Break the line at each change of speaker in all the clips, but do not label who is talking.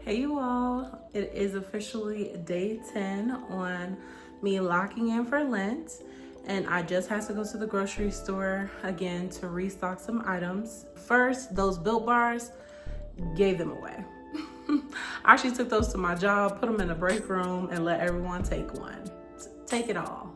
Hey you all, it is officially day 10 on me locking in for Lent, and I just had to go to the grocery store again to restock some items. First, those Built Bars, gave them away. I actually took those to my job, put them in the break room, and let everyone take one. Take it all.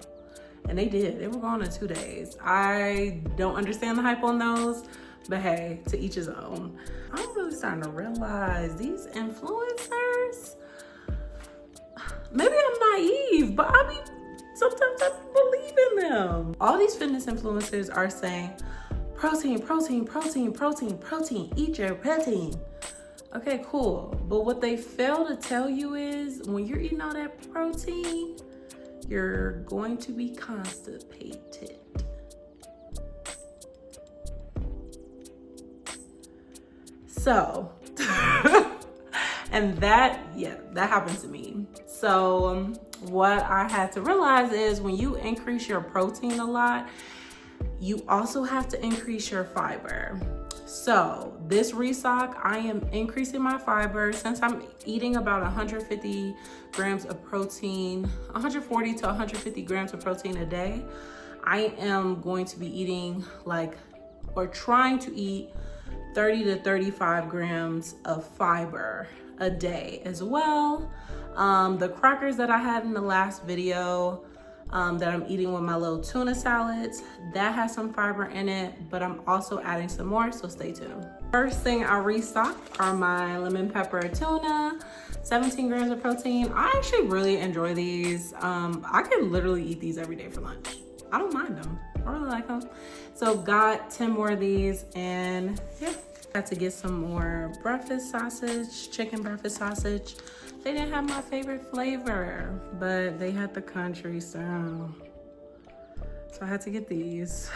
And they did. They were gone in 2 days. I don't understand the hype on those, but hey, to each his own. I'm really starting to realize these influencers, maybe I'm naive, but sometimes I believe in them. All these fitness influencers are saying, protein, protein, protein, protein, protein, eat your protein. Okay, cool. But what they fail to tell you is when you're eating all that protein, you're going to be constipated. So, and that happened to me. So what I had to realize is when you increase your protein a lot, you also have to increase your fiber. So this restock, I am increasing my fiber since I'm eating about 150 grams of protein, 140 to 150 grams of protein a day. I am going to be eating trying to eat 30 to 35 grams of fiber a day as well. The crackers that I had in the last video that I'm eating with my little tuna salads, that has some fiber in it, but I'm also adding some more, so stay tuned. First thing I restocked are my lemon pepper tuna, 17 grams of protein. I actually really enjoy these. I can literally eat these every day for lunch. I don't mind them. I really like them. So got 10 more of these, and yeah. Had to get some more breakfast sausage, chicken breakfast sausage. They didn't have my favorite flavor, but they had the country style. So I had to get these.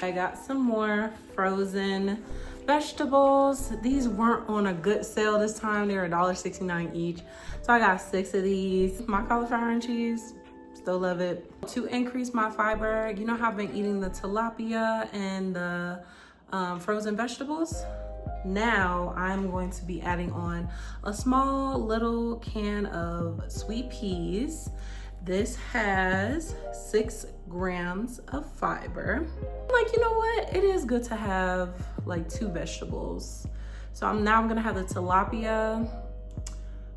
I got some more frozen vegetables. These weren't on a good sale this time. They were $1.69 each. So I got 6 of these. My cauliflower and cheese, still love it. To increase my fiber, you know how I've been eating the tilapia and the frozen vegetables? Now I'm going to be adding on a small little can of sweet peas. This has 6 grams of fiber. You know what? It is good to have 2 vegetables. So I'm gonna have the tilapia,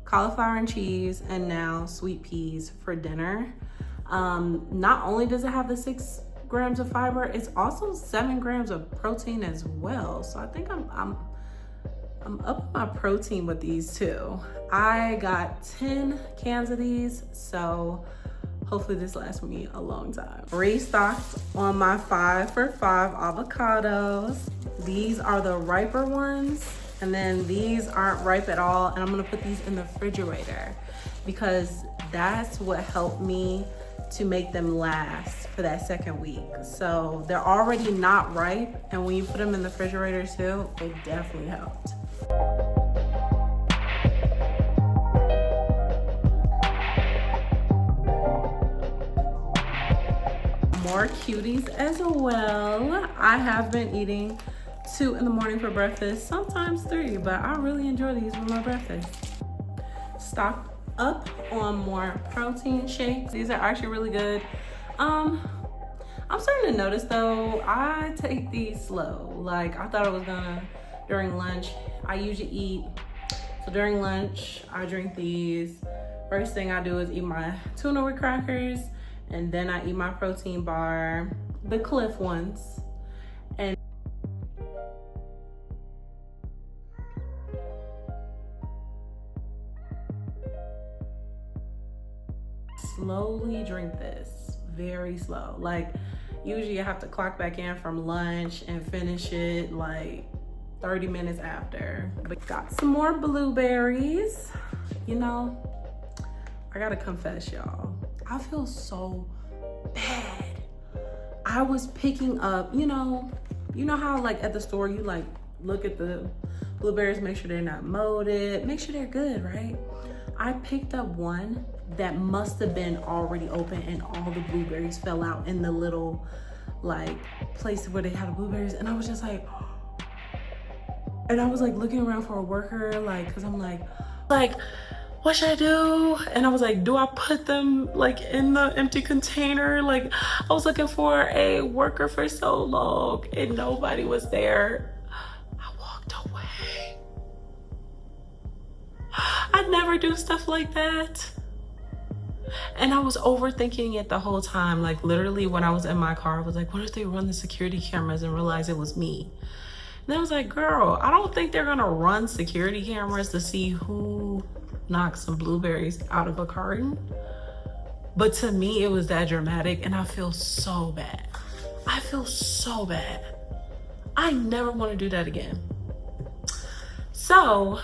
cauliflower and cheese, and now sweet peas for dinner. Not only does it have the 6 grams of fiber, it's also 7 grams of protein as well. So I think I'm up my protein with these too. I got 10 cans of these, so hopefully this lasts me a long time. Restocked on my 5 for 5 avocados. These are the riper ones, and then these aren't ripe at all, and I'm gonna put these in the refrigerator because that's what helped me to make them last for that second week. So they're already not ripe, and when you put them in the refrigerator too, it definitely helped. More cuties as well. I have been eating 2 in the morning for breakfast, sometimes 3, but I really enjoy these with my breakfast. Stocked up on more protein shakes. These are actually really good. I'm starting to notice though, I take these slow. I thought I was gonna during lunch. I usually eat, so during lunch, I drink these. First thing I do is eat my tuna with crackers, and then I eat my protein bar, the Cliff ones. And slowly drink this, very slow. Usually I have to clock back in from lunch and finish it 30 minutes after. But got some more blueberries. You know, I gotta confess, y'all, I feel so bad. I was picking up, you know how at the store you look at the blueberries, make sure they're not molded, make sure they're good, right? I picked up one that must have been already open, and all the blueberries fell out in the little place where they had the blueberries, and I was just like, And I was like looking around for a worker, like, cause I'm like, what should I do? And I was like, do I put them like in the empty container? Like, I was looking for a worker for so long and nobody was there. I walked away. I never do stuff like that. And I was overthinking it the whole time. Like literally when I was in my car, I was like, what if they run the security cameras and realize it was me? And I was like, girl, I don't think they're gonna run security cameras to see who knocked some blueberries out of a carton. But to me, it was that dramatic and I feel so bad. I feel so bad. I never wanna do that again. So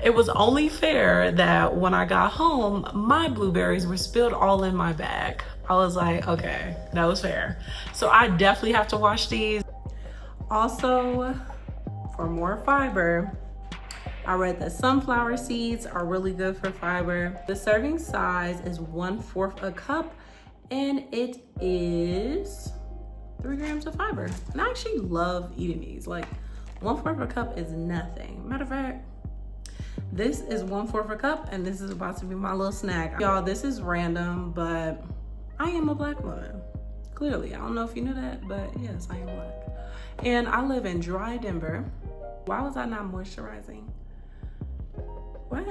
it was only fair that when I got home, my blueberries were spilled all in my bag. I was like, okay, that was fair. So I definitely have to wash these. Also, for more fiber, I read that sunflower seeds are really good for fiber. The serving size is 1/4 a cup and it is 3 grams of fiber. And I actually love eating these. Like 1/4 a cup is nothing. Matter of fact, this is 1/4 a cup and this is about to be my little snack. Y'all, this is random, but I am a Black woman. Clearly, I don't know if you knew that, but yes, I am Black. And I live in dry Denver. Why was I not moisturizing? What?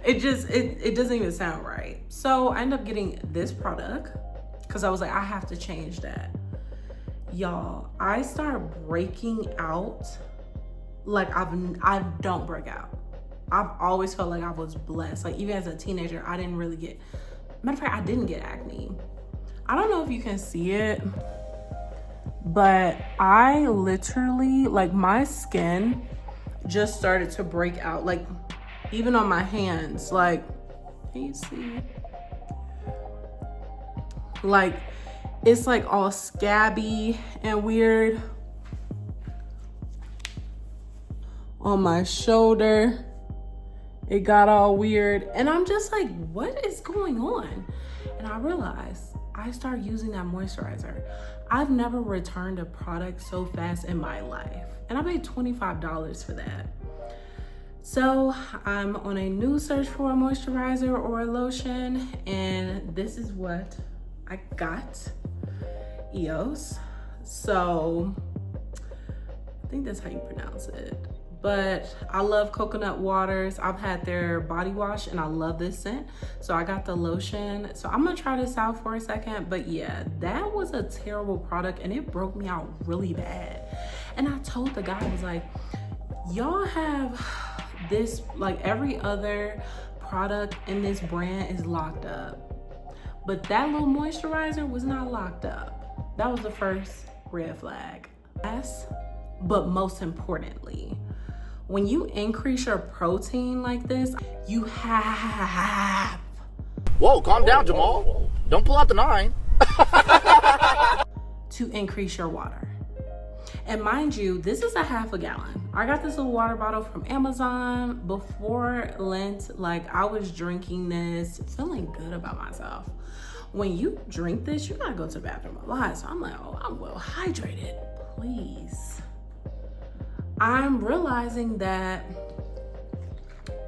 it doesn't even sound right. So I ended up getting this product because I was like, I have to change that. Y'all, I start breaking out. Like I don't break out. I've always felt like I was blessed. Like even as a teenager, I didn't really get, matter of fact, I didn't get acne. I don't know if you can see it, but I literally, like my skin just started to break out. Like even on my hands, like, can you see? Like it's like all scabby and weird. On my shoulder, it got all weird. And I'm just like, what is going on? And I realized I started using that moisturizer. I've never returned a product so fast in my life. And I paid $25 for that. So I'm on a new search for a moisturizer or a lotion. And this is what I got. EOS. So I think that's how you pronounce it. But I love coconut waters. I've had their body wash and I love this scent. So I got the lotion. So I'm gonna try this out for a second. But yeah, that was a terrible product and it broke me out really bad. And I told the guy, I was like, y'all have this, like every other product in this brand is locked up. But that little moisturizer was not locked up. That was the first red flag. Yes, but most importantly, when you increase your protein like this, you have...
Whoa, calm down, Jamal. Don't pull out the 9.
to increase your water. And mind you, this is a half a gallon. I got this little water bottle from Amazon before Lent. Like I was drinking this, feeling good about myself. When you drink this, you gotta go to the bathroom a lot. So I'm like, oh, I'm well hydrated, please. I'm realizing that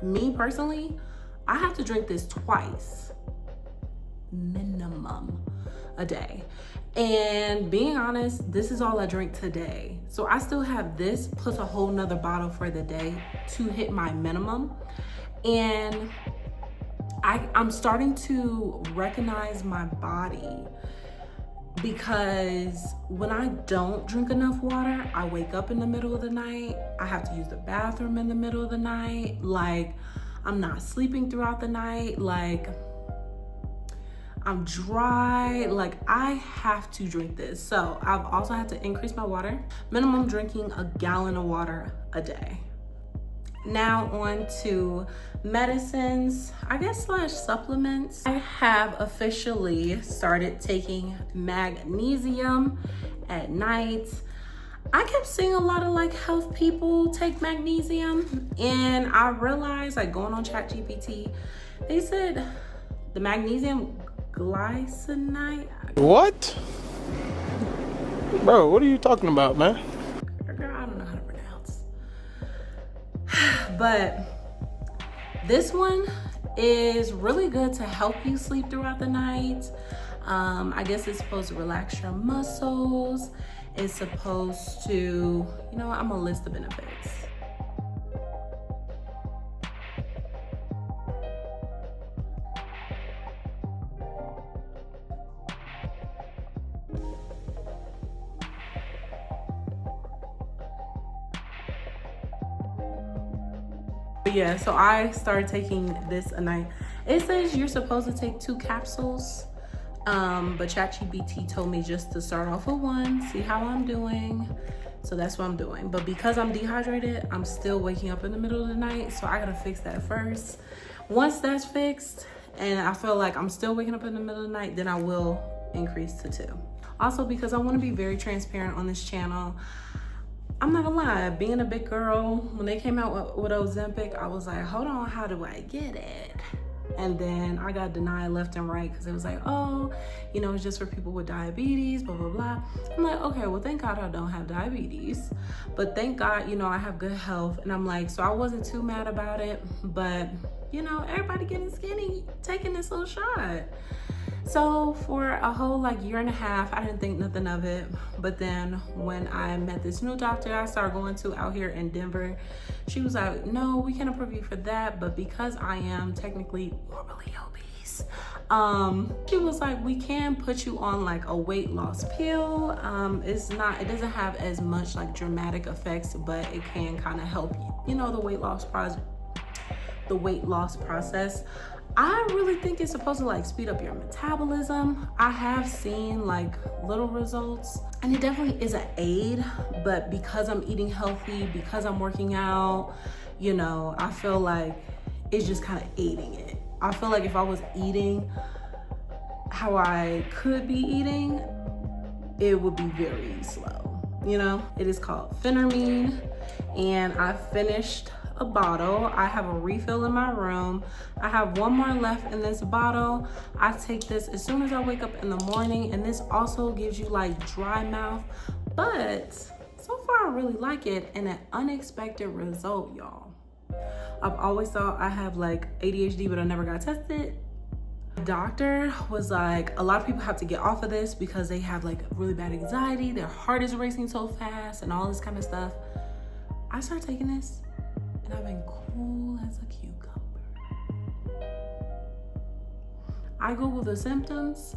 me personally, I have to drink this twice, minimum, a day. And being honest, this is all I drink today. So I still have this plus a whole nother bottle for the day to hit my minimum. And I'm starting to recognize my body, because when I don't drink enough water, I wake up in the middle of the night. I have to use the bathroom in the middle of the night. Like I'm not sleeping throughout the night. Like I'm dry. Like I have to drink this. So I've also had to increase my water. Minimum drinking a gallon of water a day. Now on to medicines, I guess / supplements. I have officially started taking magnesium at night. I kept seeing a lot of like health people take magnesium, and I realized, like going on ChatGPT, they said the magnesium glycinate.
What? Bro, what are you talking about, man?
Girl, I don't know how to pronounce. But this one is really good to help you sleep throughout the night. I guess it's supposed to relax your muscles. It's supposed to, you know, I'm gonna list the benefits. Yeah, so I started taking this a night. It says you're supposed to take 2 capsules, but ChatGPT told me just to start off with 1, see how I'm doing. So that's what I'm doing. But because I'm dehydrated, I'm still waking up in the middle of the night, so I gotta fix that first. Once that's fixed and I feel like I'm still waking up in the middle of the night, then I will increase to 2. Also, because I want to be very transparent on this channel, I'm not gonna lie, being a big girl, when they came out with Ozempic, I was like, hold on, how do I get it? And then I got denied left and right because it was like, oh, you know, it's just for people with diabetes, blah, blah, blah. I'm like, okay, well, thank God I don't have diabetes. But thank God, you know, I have good health. And I'm like, so I wasn't too mad about it. But, you know, everybody getting skinny, taking this little shot. So for a whole like year and a half, I didn't think nothing of it. But then when I met this new doctor I started going to out here in Denver, she was like, no, we can't approve you for that. But because I am technically morbidly obese, she was like, we can put you on like a weight loss pill. It doesn't have as much like dramatic effects, but it can kind of help you know, the weight loss process. I really think it's supposed to like speed up your metabolism. I have seen like little results and it definitely is an aid, but because I'm eating healthy, because I'm working out, you know, I feel like it's just kind of aiding it. I feel like if I was eating how I could be eating, it would be very slow, you know? It is called phentermine and I finished a bottle. I have a refill in my room. I have 1 more left in this bottle. I take this as soon as I wake up in the morning, and this also gives you like dry mouth, but so far I really like it and an unexpected result, y'all. I've always thought I have like ADHD, but I never got tested. The doctor was like, a lot of people have to get off of this because they have like really bad anxiety, their heart is racing so fast and all this kind of stuff. I started taking this and I've been cool as a cucumber. I Googled the symptoms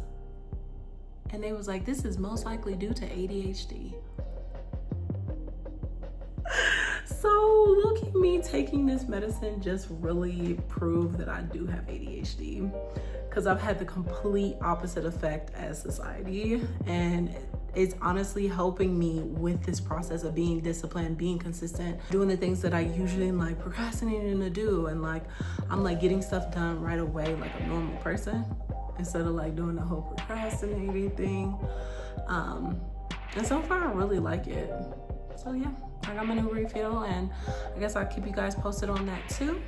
and they was like, this is most likely due to ADHD. So look at me taking this medicine just really proved that I do have ADHD, because I've had the complete opposite effect as society, and it's honestly helping me with this process of being disciplined, being consistent, doing the things that I usually am like procrastinating to do, and like I'm like getting stuff done right away like a normal person instead of like doing the whole procrastinating thing. And so far I really like it. So yeah, I got my new refill and I guess I'll keep you guys posted on that too.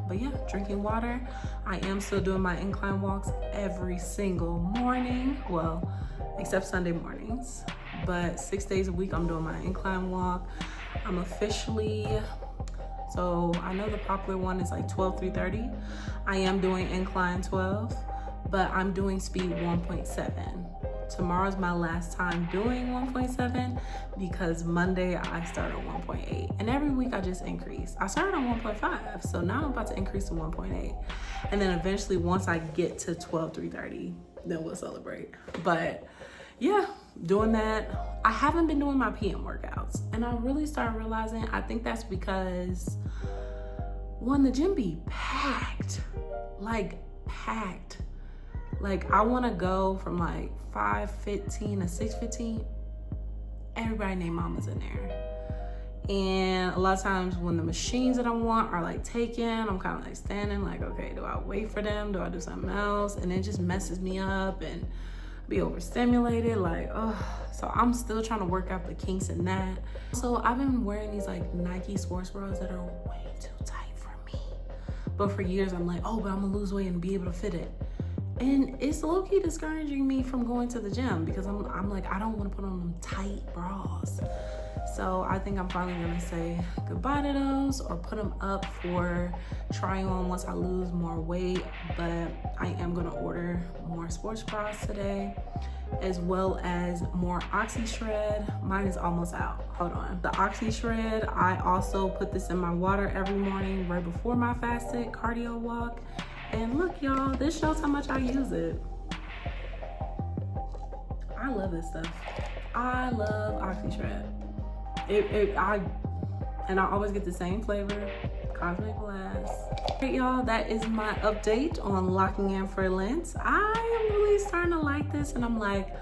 But yeah, drinking water. I am still doing my incline walks every single morning. Well, except Sunday mornings. But 6 days a week I'm doing my incline walk. I'm officially, so I know the popular one is like 12 through 30. I am doing incline 12, but I'm doing speed 1.7. Tomorrow's my last time doing 1.7 because Monday I start on 1.8, and every week I just increase. I started on 1.5, so now I'm about to increase to 1.8, and then eventually once I get to 12 through 30, then we'll celebrate. But yeah, doing that. I haven't been doing my PM workouts, and I really started realizing I think that's because one, the gym be packed, like packed. Like I want to go from like 5:15 to 6:15. Everybody named mama's in there, and a lot of times when the machines that I want are like taken, I'm kind of like standing like, okay, do I wait for them? Do I do something else? And it just messes me up and be overstimulated. Like, oh, so I'm still trying to work out the kinks in that. So I've been wearing these like Nike sports bras that are way too tight for me. But for years I'm like, oh, but I'm gonna lose weight and be able to fit it. And it's low-key discouraging me from going to the gym because I'm like, I don't want to put on them tight bras. So I think I'm finally gonna say goodbye to those or put them up for try on once I lose more weight. But I am gonna order more sports bras today, as well as more Oxy Shred. Mine is almost out. Hold on. The Oxy Shred, I also put this in my water every morning right before my fasted cardio walk. And look, y'all, this shows how much I use it. I love this stuff. I love Oxy Shred. I always get the same flavor, Cosmic Blast. Alright, y'all, that is my update on locking in for Lent. I am really starting to like this, and I'm like,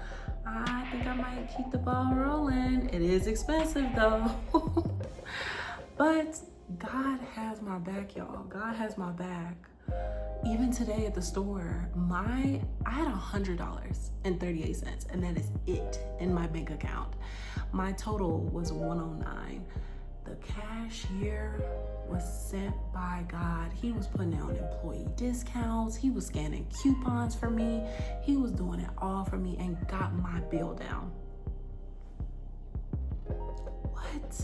I think I might keep the ball rolling. It is expensive though. But God has my back, y'all. God has my back. Even today at the store, I had $100.38, and that is it in my bank account. My total was $109. The cashier was sent by God. He was putting on employee discounts. He was scanning coupons for me. He was doing it all for me and got my bill down. What?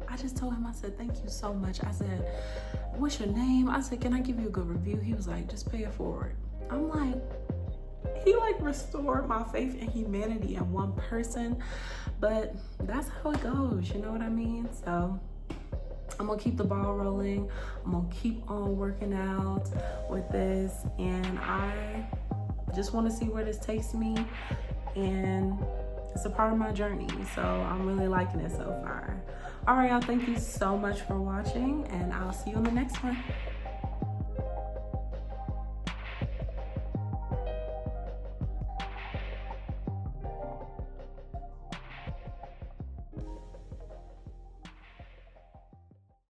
I just told him, I said, thank you so much. I said, what's your name? I said, can I give you a good review? He was like, just pay it forward. I'm like, he like restored my faith in humanity in one person. But that's how it goes, you know what I mean? So I'm gonna keep the ball rolling. I'm gonna keep on working out with this, and I just want to see where this takes me, and it's a part of my journey, so I'm really liking it so far. All right, y'all, thank you so much for watching, and I'll see you on the next one.